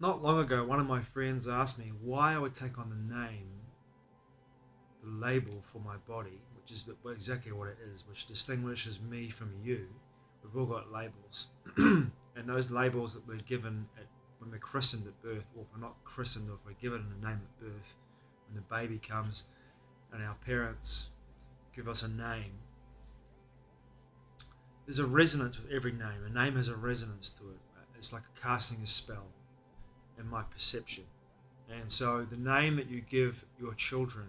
not long ago, one of my friends asked me why I would take on the label for my body, which is exactly what it is, which distinguishes me from you. We've all got labels. And those labels that we're given when we're christened at birth, or if we're not christened, or if we're given a name at birth, when the baby comes and our parents give us a name, there's a resonance with every name. A name has a resonance to it. It's like casting a spell in my perception. And so the name that you give your children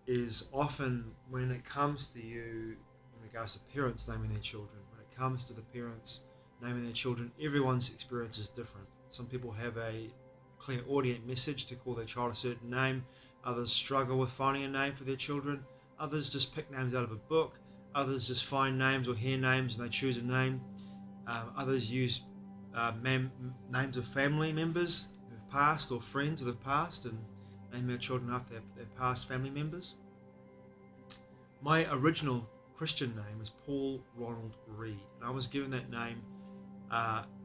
is often, when it comes to you, in regards to parents naming their children, when it comes to the parents naming their children, everyone's experience is different. Some people have a clairaudient message to call their child a certain name. Others struggle with finding a name for their children. Others just pick names out of a book. Others just find names or hear names and they choose a name. Others use names of family members who've passed, or friends that have passed, and name their children after their past family members. My original Christian name is Paul Ronald Reed, and I was given that name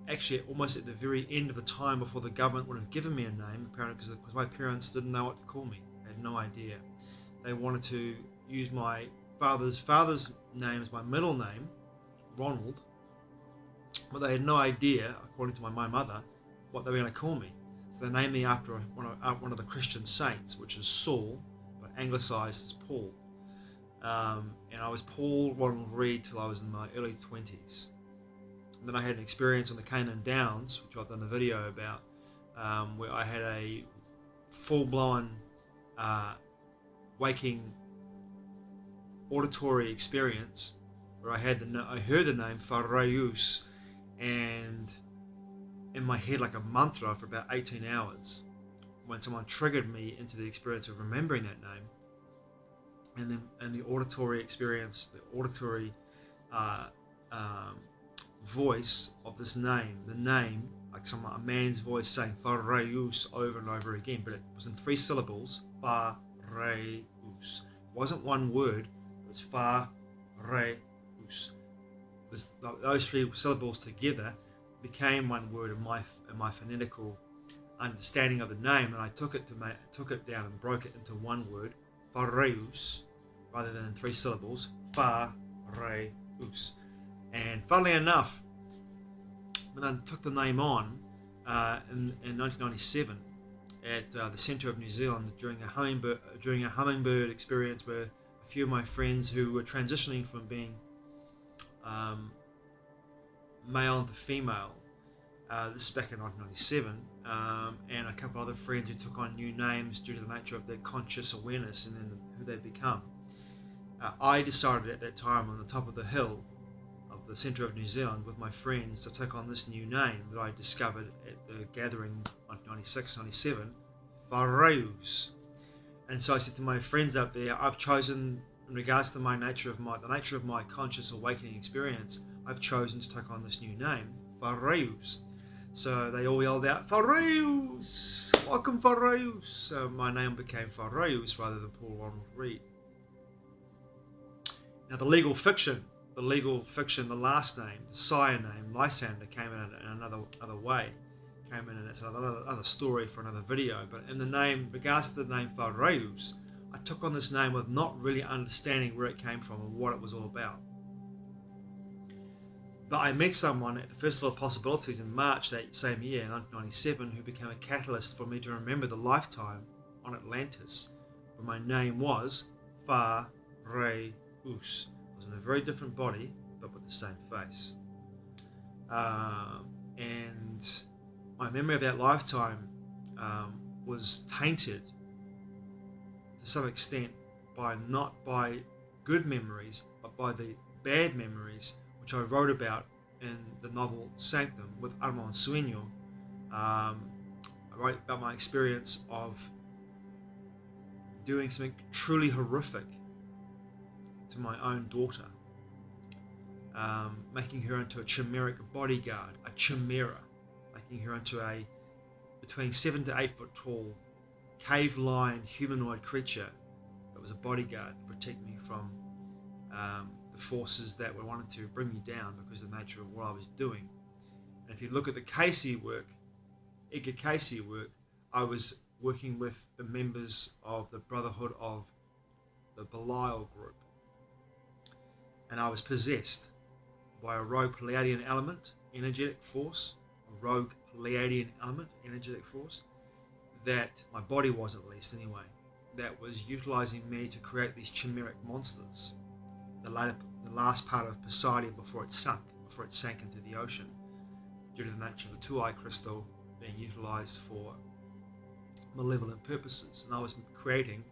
actually almost at the very end of the time before the government would have given me a name, apparently because my parents didn't know what to call me. They had no idea. They wanted to use my father's name as my middle name, Ronald, but they had no idea, according to my mother, what they were going to call me. So they named me after one of the Christian saints, which is Saul, but anglicised as Paul. And I was Paul Ronald Reed till I was in my early 20s. And then I had an experience on the Canaan Downs, which I've done a video about, where I had a full-blown waking auditory experience, where I heard the name Pharaohs, and in my head like a mantra for about 18 hours, when someone triggered me into the experience of remembering that name. And the auditory experience, the auditory voice of this name, the name, like a man's voice saying Pharaohs over and over again, but it was in 3 syllables, Pharaohs. It wasn't one word, it was Pharaohs. Those 3 syllables together became one word in my phonetical understanding of the name, and I took it down and broke it into one word, Pharaohs, rather than in 3 syllables, Pharaohs. And funnily enough, when I took the name on in 1997 at the centre of New Zealand during a hummingbird experience, where a few of my friends who were transitioning from being male into female, this is back in 1997, and a couple other friends who took on new names due to the nature of their conscious awareness and then who they've become. I decided at that time, on the top of the hill of the centre of New Zealand with my friends, to take on this new name that I discovered at the gathering 1996, 97, Pharaohs. And so I said to my friends up there, I've chosen, in regards to the nature of my conscious awakening experience, I've chosen to take on this new name, Pharaohs. So they all yelled out, Pharaohs! Welcome, Pharaohs! So my name became Pharaohs rather than Paul Ronald Reed. Now the legal fiction, the last name, the sire name, Lysander, came in another way. Came in, and it's another story for another video. But in the name, regards to the name Pharaohs, I took on this name with not really understanding where it came from and what it was all about. But I met someone at the Festival of Possibilities in March that same year, 1997, who became a catalyst for me to remember the lifetime on Atlantis, where my name was Pharaohs. I was in a very different body, but with the same face. And my memory of that lifetime was tainted to some extent not by good memories, but by the bad memories, which I wrote about in the novel SANCTUM with Harmon Sueno. I wrote about my experience of doing something truly horrific to my own daughter, making her into a chimeric bodyguard, a chimera, making her into a between 7 to 8 foot tall cave lion humanoid creature that was a bodyguard to protect me from the forces that were wanting to bring me down because of the nature of what I was doing. And if you look at the Casey work Edgar Cayce work, I was working with the members of the Brotherhood of the Belial group, and I was possessed by a rogue Pleiadian element, energetic force, a rogue Pleiadian element, energetic force, that my body was, at least anyway, that was utilizing me to create these chimeric monsters. The last part of Poseidon before it sank into the ocean, due to the nature of the two-eye crystal being utilized for malevolent purposes. And I was creating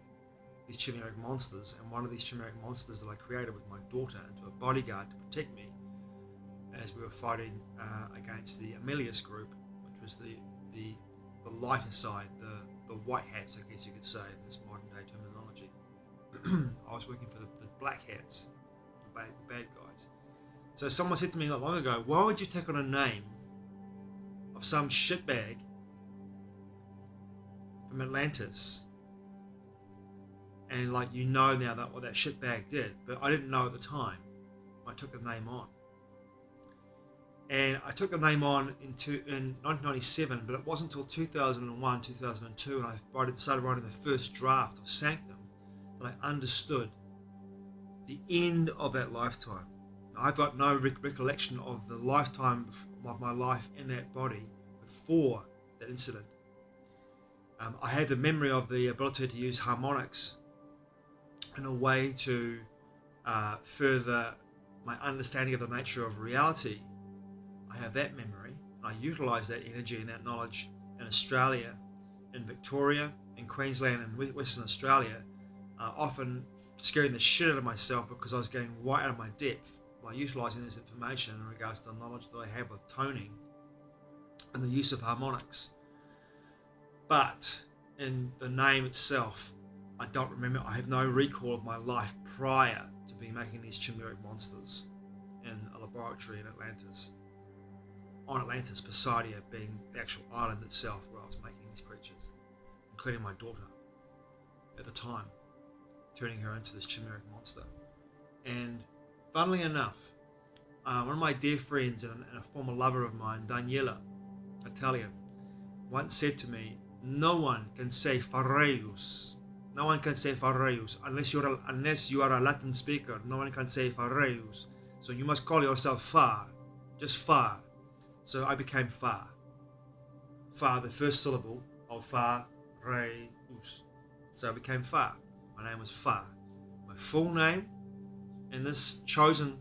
these chimeric monsters, and one of these chimeric monsters that I created was my daughter, into a bodyguard to protect me as we were fighting against the Amelius group, which was the lighter side, the white hats, I guess you could say, in this modern day terminology. I was working for the black hats, the bad guys. So someone said to me not long ago, why would you take on a name of some shitbag from Atlantis, and like, you know now that what that shitbag did, but I didn't know at the time. I took the name on, and I took the name on in 1997, but it wasn't until 2001, 2002, when I started writing the first draft of Sanctum, that I understood the end of that lifetime. I've got no recollection of the lifetime of my life in that body before that incident. I have the memory of the ability to use harmonics in a way to further my understanding of the nature of reality. I have that memory. I utilize that energy and that knowledge in Australia, in Victoria, in Queensland, and Western Australia, often scaring the shit out of myself because I was getting right out of my depth by utilizing this information in regards to the knowledge that I have with toning and the use of harmonics. But in the name itself, I don't remember. I have no recall of my life prior to be making these chimeric monsters in a laboratory in Atlantis. On Atlantis, Poseidon being the actual island itself where I was making these creatures, including my daughter at the time, turning her into this chimeric monster. And funnily enough, one of my dear friends and a former lover of mine, Daniela, Italian, once said to me, no one can say Phareus. No one can say Phareus unless you are a Latin speaker. No one can say Phareus. So you must call yourself Fa, just Fa. So I became Fa. Fa, the first syllable of Phareus. So I became Fa. My name was Fa. My full name, and this chosen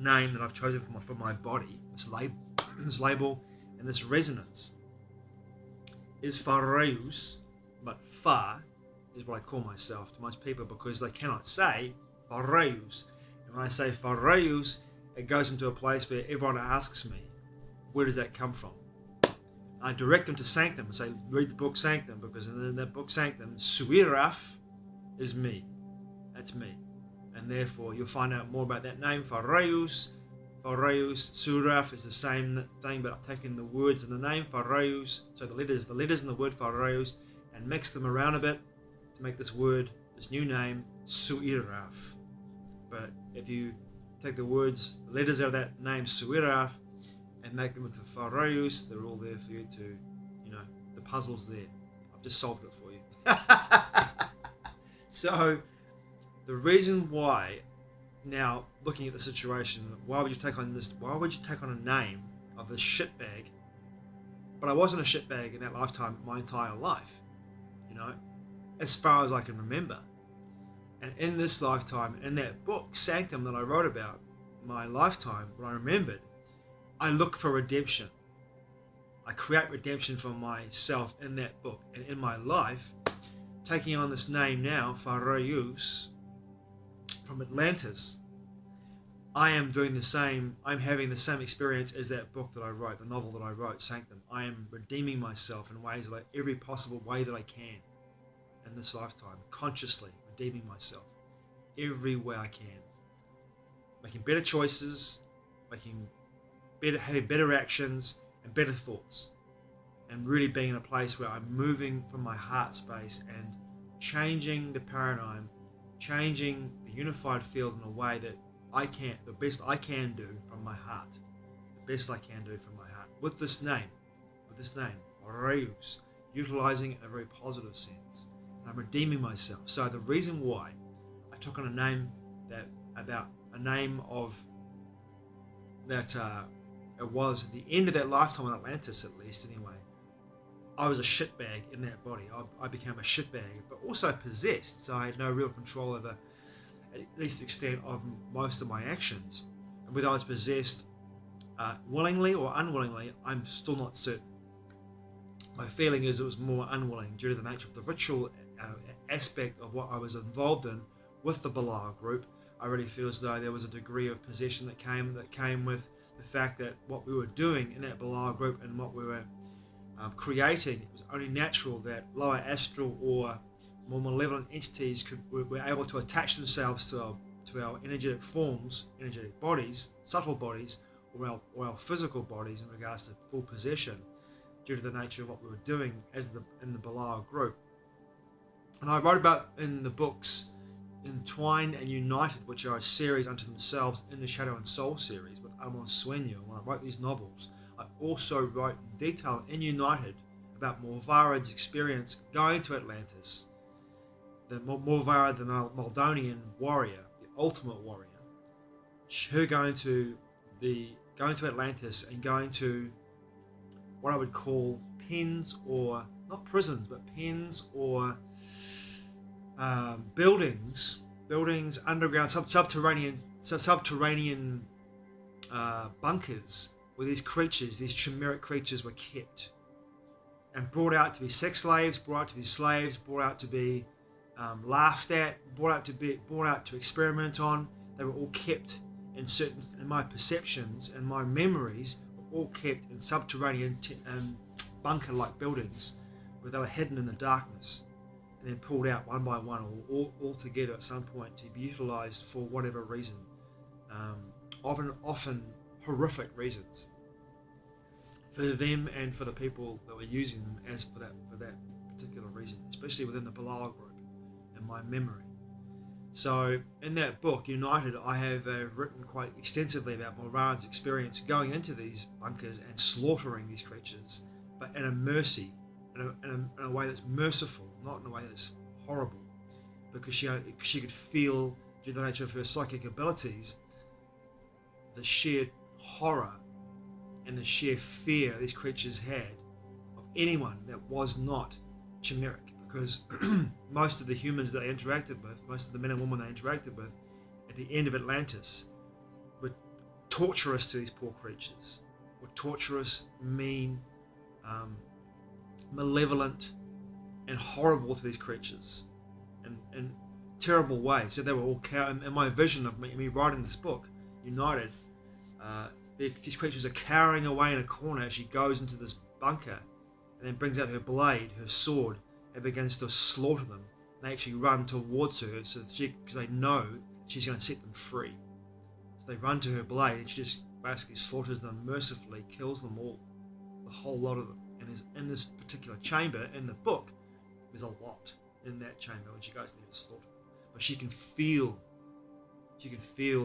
name that I've chosen for my body, this label and this resonance, is Phareus, but Fa is what I call myself to most people because they cannot say Phareus. And when I say Phareus, it goes into a place where everyone asks me, where does that come from? I direct them to Sanctum and say, read the book Sanctum, because in that book Sanctum, Suiraf is me. That's me. And therefore, you'll find out more about that name, Phareus. Phareus, Suraf is the same thing, but I've taken the words in the name, Phareus, so the letters in the word Phareus, and mixed them around a bit to make this word, this new name, Suiraf. But if you take the words, the letters out of that name, Suiraf, and make them into Phareus, they're all there for you to, the puzzle's there. I've just solved it for you. So, the reason why, now looking at the situation, why would you take on a name of this shitbag? But I wasn't a shitbag in that lifetime, my entire life, as far as I can remember. And in this lifetime, in that book, Sanctum, that I wrote about my lifetime, what I remembered, I look for redemption. I create redemption for myself in that book. And in my life, taking on this name now, Phareus, from Atlantis, I am doing the same. I'm having the same experience as that book that I wrote, the novel that I wrote, Sanctum. I am redeeming myself in ways, like every possible way that I can in this lifetime, consciously redeeming myself every way I can, making better choices, having better actions and better thoughts, and really being in a place where I'm moving from my heart space and changing the paradigm, changing the unified field in a way that the best I can do from my heart, with this name, reuse, utilizing it in a very positive sense. I'm redeeming myself. So the reason why I took on a name that it was at the end of that lifetime on Atlantis, at least anyway. I was a shitbag in that body. I became a shitbag, but also possessed. So I had no real control over, at least the extent of most of my actions. And whether I was possessed willingly or unwillingly, I'm still not certain. My feeling is it was more unwilling due to the nature of the ritual aspect of what I was involved in with the Belial group. I really feel as though there was a degree of possession that came with the fact that what we were doing in that Belial group and what we were creating, it was only natural that lower astral or more malevolent entities were able to attach themselves to our energetic forms, energetic bodies, subtle bodies, or our physical bodies in regards to full possession, due to the nature of what we were doing in the Belial group. And I wrote about in the books Entwined and United, which are a series unto themselves in the Shadow and Soul series with Harmon Sueno. When I wrote these novels, I also wrote in detail in United about Morvarad's experience going to Atlantis. The Morvarad, the Maldonian warrior, the ultimate warrior, her going to Atlantis and going to what I would call pens, or not prisons, but pens or buildings, underground, subterranean bunkers where these chimeric creatures were kept and brought out to be sex slaves, brought out to be slaves, brought out to be laughed at, brought out to experiment on. They were all kept in my perceptions and my memories were all kept in subterranean bunker-like buildings where they were hidden in the darkness and then pulled out one by one or all together at some point to be utilized for whatever reason, often horrific reasons for them and for the people that were using them as for that particular reason, especially within the Belial group in my memory. So in that book, United, I have written quite extensively about Morvarad's experience going into these bunkers and slaughtering these creatures, but in a mercy, in a way that's merciful, not in a way that's horrible, because she could feel, due to the nature of her psychic abilities, the sheer horror and the sheer fear these creatures had of anyone that was not chimeric, because most of the humans that they interacted with, most of the men and women they interacted with at the end of Atlantis were torturous to these poor creatures, were torturous, mean, malevolent and horrible to these creatures in terrible ways. So they were all in my vision of me writing this book, United, these creatures are cowering away in a corner as she goes into this bunker and then brings out her blade, her sword, and begins to slaughter them. They actually run towards her because they know she's going to set them free. So they run to her blade and she just basically slaughters them mercifully, kills them all, the whole lot of them. And in this particular chamber in the book, there's a lot in that chamber when she goes there to slaughter them. But she can feel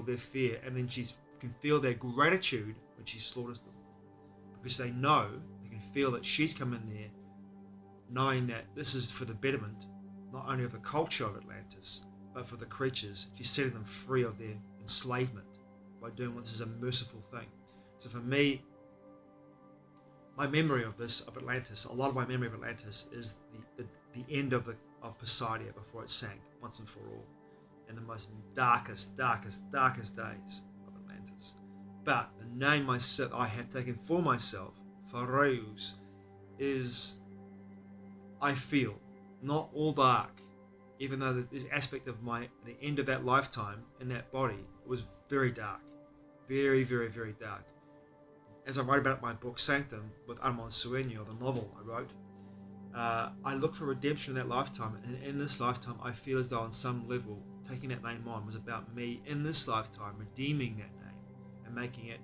their fear, and then she can feel their gratitude when she slaughters them, because they can feel that she's come in there knowing that this is for the betterment not only of the culture of Atlantis but for the creatures. She's setting them free of their enslavement by doing what is a merciful thing. So for me, my memory of Atlantis, a lot of my memory of Atlantis is the end of Poseidon before it sank once and for all, in the most darkest days of Atlantis. But the name I have taken for myself, Fareus, is I feel not all dark, even though this aspect of the end of that lifetime in that body, it was very dark, very, very, very dark. As I wrote about in my book SANCTUM with Harmon Sueno, the novel I wrote, I looked for redemption in that lifetime, and in this lifetime I feel as though on some level taking that name on was about me in this lifetime redeeming that name and making it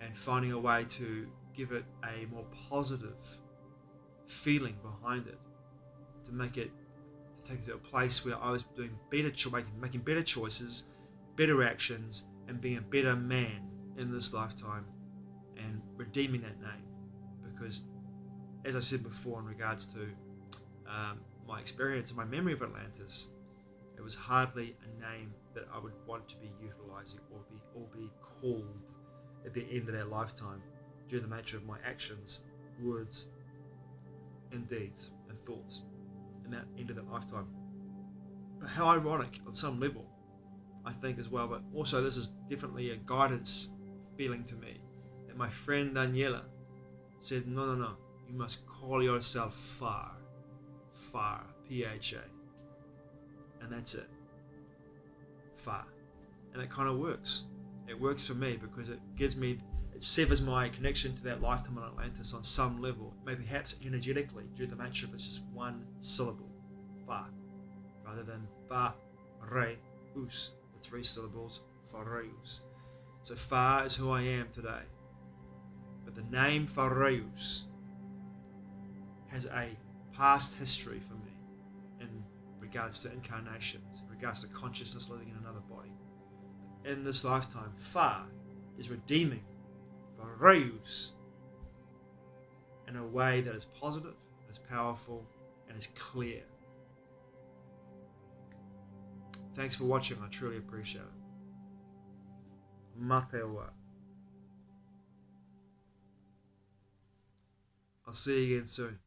and finding a way to give it a more positive feeling behind it, to take it to a place where I was doing making better choices, better actions, and being a better man in this lifetime and redeeming that name, because as I said before in regards to my experience and my memory of Atlantis, it was hardly a name that I would want to be utilising or be called at the end of their lifetime, due to the nature of my actions, words, and deeds and thoughts in that end of that lifetime. But how ironic on some level, I think, as well. But also, this is definitely a guidance feeling to me, that my friend Daniela said, no, you must call yourself Far, P-H-A, and that's it, Far. And it kind of works. It works for me because it severs my connection to that lifetime on Atlantis on some level, maybe perhaps energetically, due to the nature of it's just one syllable, Far, rather than Fa, Re, Us, the three syllables, Fareus. So Far is who I am today. But the name Fareus has a past history for me in regards to incarnations, in regards to consciousness living in another body. In this lifetime, Fa is redeeming Fareus in a way that is positive, is powerful, and is clear. Thanks for watching. I truly appreciate it. Matewa. I'll see you again soon.